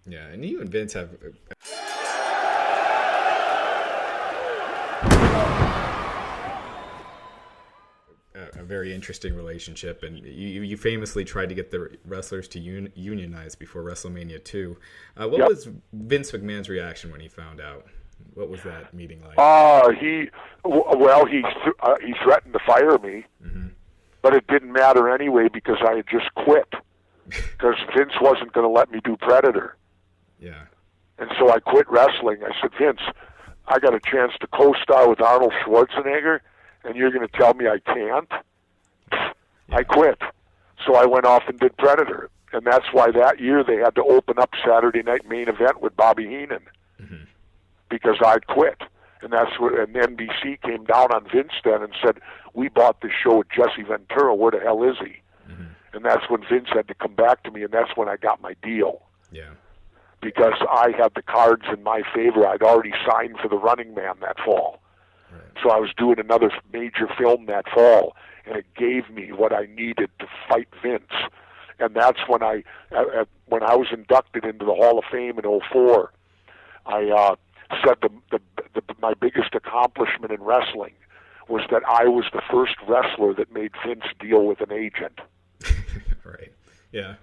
Yeah, and you and Vince have a very interesting relationship, and you famously tried to get the wrestlers to unionize before WrestleMania 2. What Yep. was Vince McMahon's reaction when he found out? What was that meeting like? He threatened to fire me, but it didn't matter anyway because I had just quit because Vince wasn't going to let me do Predator. Yeah. And so I quit wrestling. I said, Vince, I got a chance to co-star with Arnold Schwarzenegger, and you're going to tell me I can't? I quit. So I went off and did Predator. And that's why that year they had to open up Saturday Night Main Event with Bobby Heenan because I'd quit. And that's what, and NBC came down on Vince then and said, we bought this show with Jesse Ventura. Where the hell is he? And that's when Vince had to come back to me, and that's when I got my deal. Yeah. Because I had the cards in my favor. I'd already signed for the Running Man that fall. Right. So I was doing another major film that fall, and it gave me what I needed to fight Vince. And that's when I was inducted into the Hall of Fame in '04, I said my biggest accomplishment in wrestling was that I was the first wrestler that made Vince deal with an agent. Right. Yeah.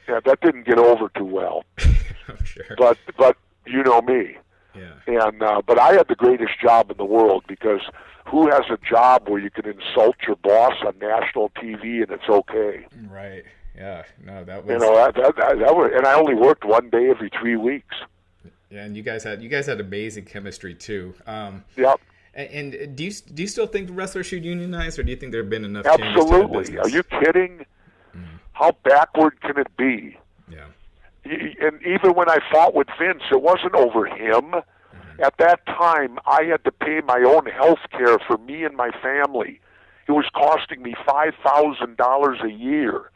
Yeah, that didn't get over too well. I'm sure. But you know me. Yeah. And but I had the greatest job in the world because who has a job where you can insult your boss on national TV and it's okay? Right. Yeah. No, that was. You know that was, and I only worked one day every 3 weeks. Yeah, and you guys had amazing chemistry too. Yep. And do you still think wrestlers should unionize, or do you think there have been enough changes to the Absolutely. business? Are you kidding? How backward can it be? Yeah. And even when I fought with Vince, it wasn't over him. At that time, I had to pay my own health care for me and my family. It was costing me $5,000 a year.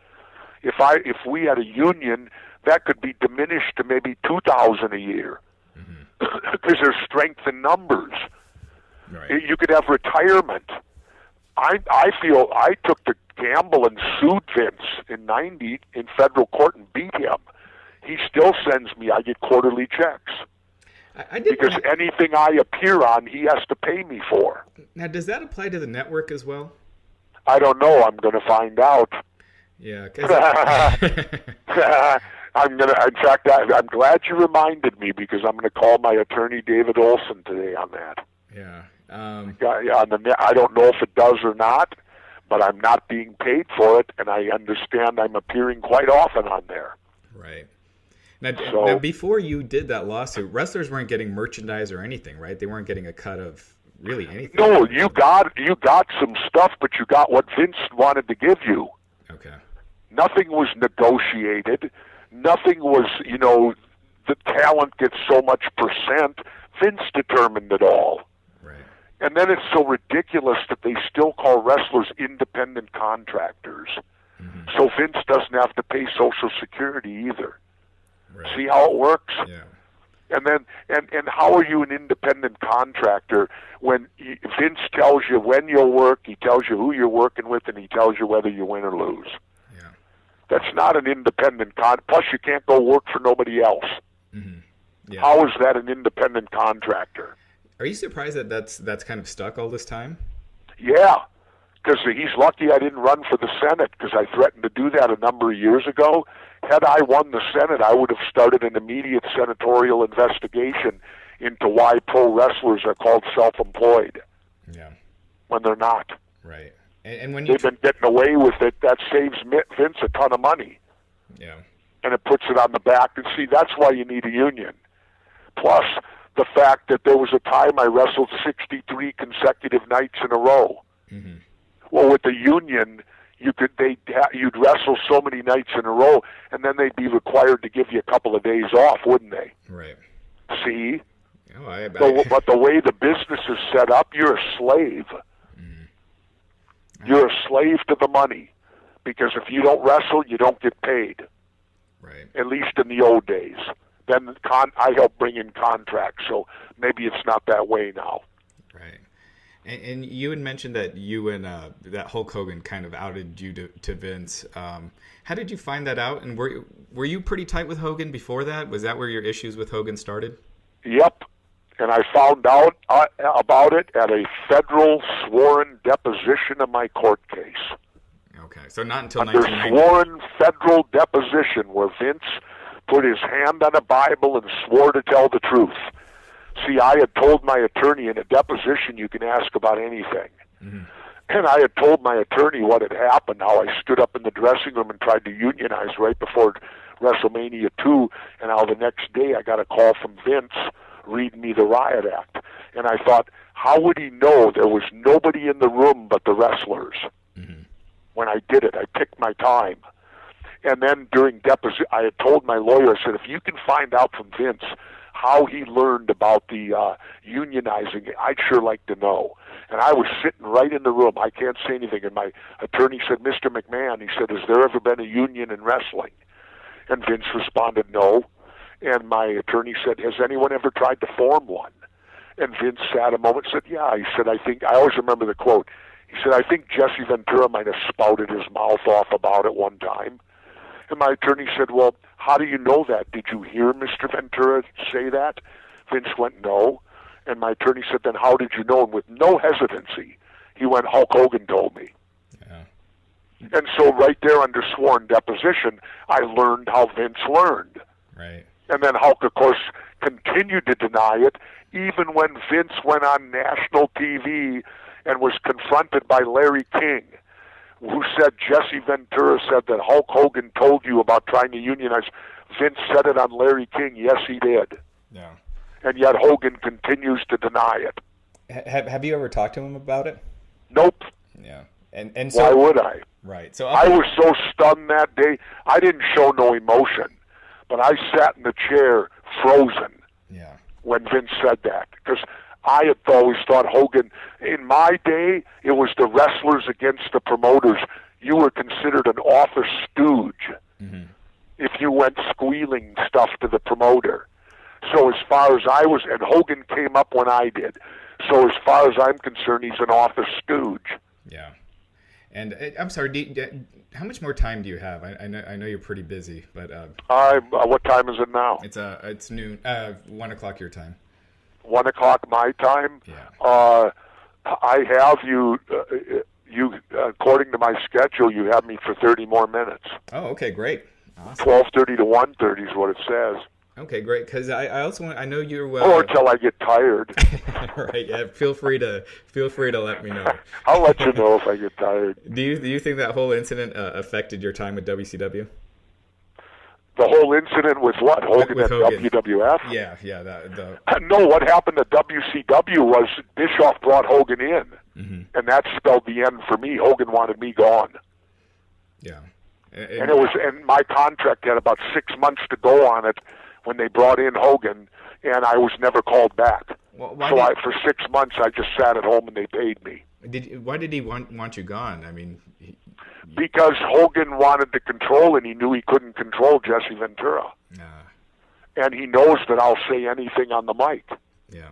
If we had a union, that could be diminished to maybe $2,000 a year because there's strength in numbers. Right. You could have retirement. I feel I took the gamble and sued Vince in '90 in federal court and beat him. He still sends me. I get quarterly checks. I did Because anything I appear on, he has to pay me for. Now, does that apply to the network as well? I don't know. I'm going to find out. Yeah. I'm gonna. In fact, I'm glad you reminded me because I'm going to call my attorney David Olson today on that. Yeah. On the net, I don't know if it does or not, but I'm not being paid for it, and I understand I'm appearing quite often on there. Right. Now, before you did that lawsuit, wrestlers weren't getting merchandise or anything, right? They weren't getting a cut of really anything. No, you got some stuff, but you got what Vince wanted to give you. Okay. Nothing was negotiated. Nothing was, the talent gets so much percent. Vince determined it all. Right. And then it's so ridiculous that they still call wrestlers independent contractors. So Vince doesn't have to pay Social Security either. Right. See how it works? Yeah. And then, and how are you an independent contractor when Vince tells you when you'll work, he tells you who you're working with, and he tells you whether you win or lose? Yeah. That's not an independent plus you can't go work for nobody else. Yeah. How is that an independent contractor? Are you surprised that that's kind of stuck all this time? Yeah, because he's lucky I didn't run for the Senate because I threatened to do that a number of years ago. Had I won the Senate, I would have started an immediate senatorial investigation into why pro wrestlers are called self-employed when they're not. Right. And when they've been getting away with it, that saves Vince a ton of money. Yeah. And it puts it on the back. And see, that's why you need a union. Plus, the fact that there was a time I wrestled 63 consecutive nights in a row. Well, with the union, you'd wrestle so many nights in a row, and then they'd be required to give you a couple of days off, wouldn't they? Right. See? Oh, but the way the business is set up, you're a slave. You're a slave to the money, because if you don't wrestle, you don't get paid. Right. At least in the old days. Then I helped bring in contracts, so maybe it's not that way now. Right. And you had mentioned that you and that Hulk Hogan kind of outed you to Vince. How did you find that out? And were you pretty tight with Hogan before that? Was that where your issues with Hogan started? Yep. And I found out about it at a federal sworn deposition of my court case. Okay, so not until Under 1990. sworn federal deposition where Vince put his hand on a Bible and swore to tell the truth. See, I had told my attorney in a deposition you can ask about anything. Mm-hmm. And I had told my attorney what had happened, how I stood up in the dressing room and tried to unionize right before WrestleMania 2, and how the next day I got a call from Vince reading me the Riot Act. And I thought, how would he know there was nobody in the room but the wrestlers? Mm-hmm. When I did it, I picked my time. And then during deposition, I had told my lawyer, I said, if you can find out from Vince how he learned about the unionizing, I'd sure like to know. And I was sitting right in the room. I can't say anything. And my attorney said, Mr. McMahon, he said, has there ever been a union in wrestling? And Vince responded, no. And my attorney said, has anyone ever tried to form one? And Vince sat a moment and said, yeah. He said, I always remember the quote. He said, I think Jesse Ventura might have spouted his mouth off about it one time. And my attorney said, well, how do you know that? Did you hear Mr. Ventura say that? Vince went, no. And my attorney said, then how did you know? And with no hesitancy, he went, Hulk Hogan told me. Yeah. And so right there under sworn deposition, I learned how Vince learned. Right. And then Hulk, of course, continued to deny it, even when Vince went on national TV and was confronted by Larry King, who said Jesse Ventura said that Hulk Hogan told you about trying to unionize. Vince said it on Larry King. Yes, he did. Yeah. And yet Hogan continues to deny it. Have you ever talked to him about it? Nope. Yeah. And so why would I? Right. So I was so stunned that day. I didn't show no emotion, but I sat in the chair frozen. Yeah. When Vince said that, because I had always thought Hogan, in my day, it was the wrestlers against the promoters. You were considered an office stooge if you went squealing stuff to the promoter. So as far as I was, and Hogan came up when I did, so as far as I'm concerned, he's an office stooge. Yeah. And I'm sorry, how much more time do you have? I know you're pretty busy, but... what time is it now? It's noon, 1 o'clock your time. 1 o'clock my time. Yeah. I have you. According to my schedule, you have me for 30 more minutes. Oh, okay, great. Awesome. 12:30 to 1:30 is what it says. Okay, great. Because I also I know you're. Or until I get tired. Right. Yeah. Feel free to let me know. I'll let you know if I get tired. Do you think that whole incident affected your time with WCW? The whole incident with what? Hogan with at Hogan. WWF? Yeah. No, what happened to WCW was Bischoff brought Hogan in, and that spelled the end for me. Hogan wanted me gone. Yeah. And my contract had about 6 months to go on it when they brought in Hogan, and I was never called back. Well, for 6 months, I just sat at home and they paid me. Why did he want you gone? I mean... Because Hogan wanted to control, and he knew he couldn't control Jesse Ventura. And he knows that I'll say anything on the mic. Yeah.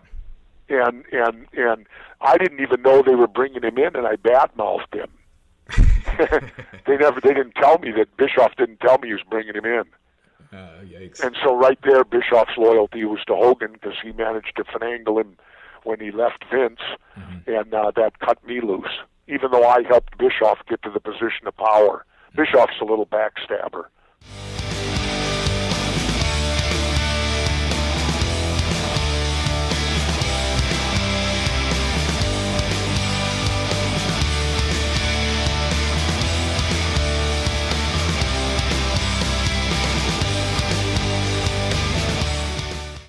And I didn't even know they were bringing him in, and I badmouthed him. They didn't tell me that Bischoff didn't tell me he was bringing him in. Yikes. And so right there, Bischoff's loyalty was to Hogan because he managed to finagle him when he left Vince, and that cut me loose. Even though I helped Bischoff get to the position of power. Bischoff's a little backstabber.